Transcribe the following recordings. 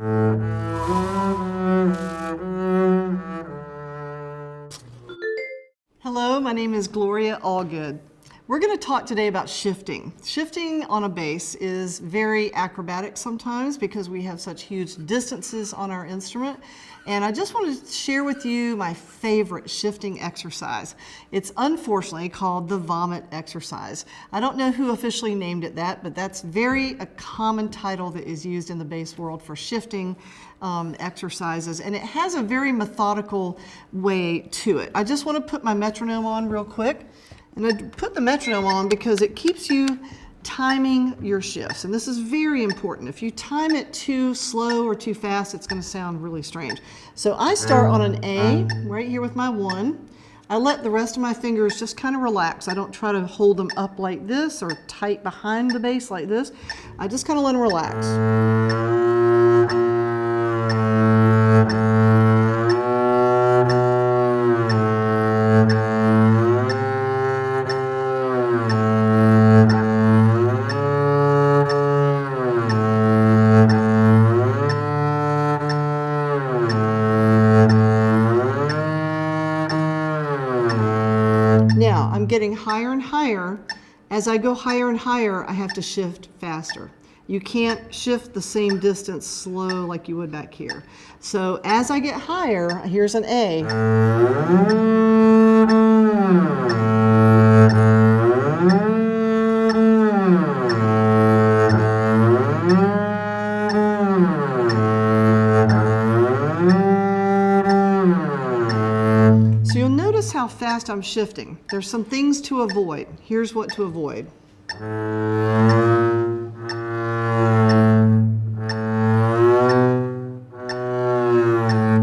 Hello, my name is Gloria Allgood. We're going to talk today about shifting. Shifting on a bass is very acrobatic sometimes because we have such huge distances on our instrument. And I just wanted to share with you my favorite shifting exercise. It's unfortunately called the vomit exercise. I don't know who officially named it that, but that's a common title that is used in the bass world for shifting exercises. And it has a very methodical way to it. I just want to put my metronome on real quick. And I put the metronome on because it keeps you timing your shifts. And this is very important. If you time it too slow or too fast, it's going to sound really strange. So I start on an A right here with my 1. I let the rest of my fingers just kind of relax. I don't try to hold them up like this or tight behind the bass like this. I just kind of let them relax. Now, I'm getting higher and higher. As I go higher and higher, I have to shift faster. You can't shift the same distance slow like you would back here. So as I get higher, here's an A. So you'll notice how fast I'm shifting. There's some things to avoid. Here's what to avoid.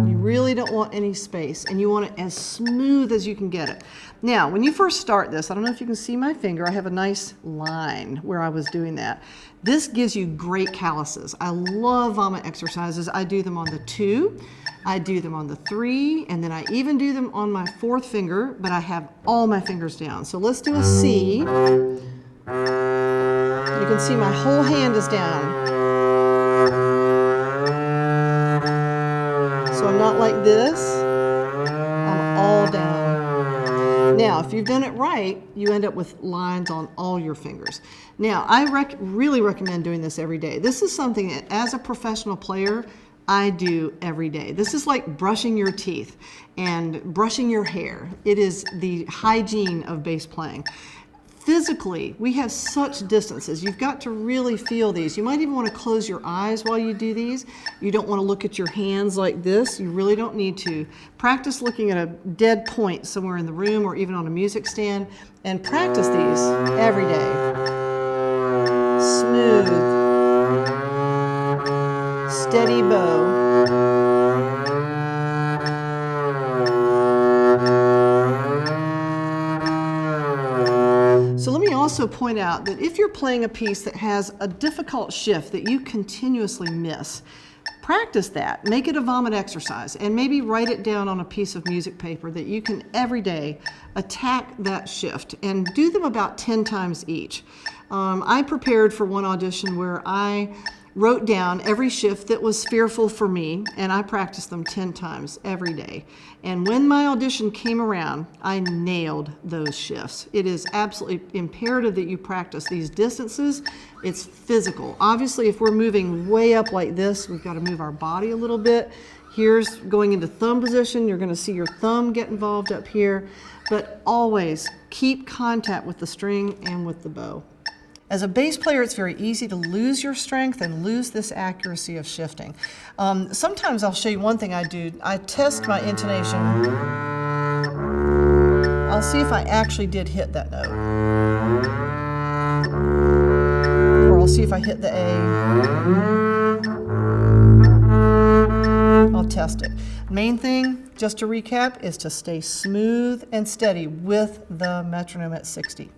You really don't want any space, and you want it as smooth as you can get it. Now, when you first start this, I don't know if you can see my finger, I have a nice line where I was doing that. This gives you great calluses. I love vomit exercises. I do them on the 2, I do them on the 3, and then I even do them on my 4th finger, but I have all my fingers down. So let's do a C. You can see my whole hand is down. So I'm not like this, I'm all down. Now, if you've done it right, you end up with lines on all your fingers. Now, I really recommend doing this every day. This is something that, as a professional player, I do every day. This is like brushing your teeth and brushing your hair. It is the hygiene of bass playing. Physically, we have such distances. You've got to really feel these. You might even want to close your eyes while you do these. You don't want to look at your hands like this. You really don't need to. Practice looking at a dead point somewhere in the room or even on a music stand, and practice these every day. Smooth, steady bow. So let me also point out that if you're playing a piece that has a difficult shift that you continuously miss, practice that. Make it a vomit exercise and maybe write it down on a piece of music paper that you can every day attack that shift, and do them about 10 times each. I prepared for one audition where I wrote down every shift that was fearful for me, and I practiced them 10 times every day. And when my audition came around, I nailed those shifts. It is absolutely imperative that you practice these distances. It's physical. Obviously, if we're moving way up like this, we've got to move our body a little bit. Here's going into thumb position. You're going to see your thumb get involved up here. But always keep contact with the string and with the bow. As a bass player, it's very easy to lose your strength and lose this accuracy of shifting. Sometimes I'll show you one thing I do. I test my intonation. I'll see if I actually did hit that note. Or I'll see if I hit the A. I'll test it. Main thing, just to recap, is to stay smooth and steady with the metronome at 60.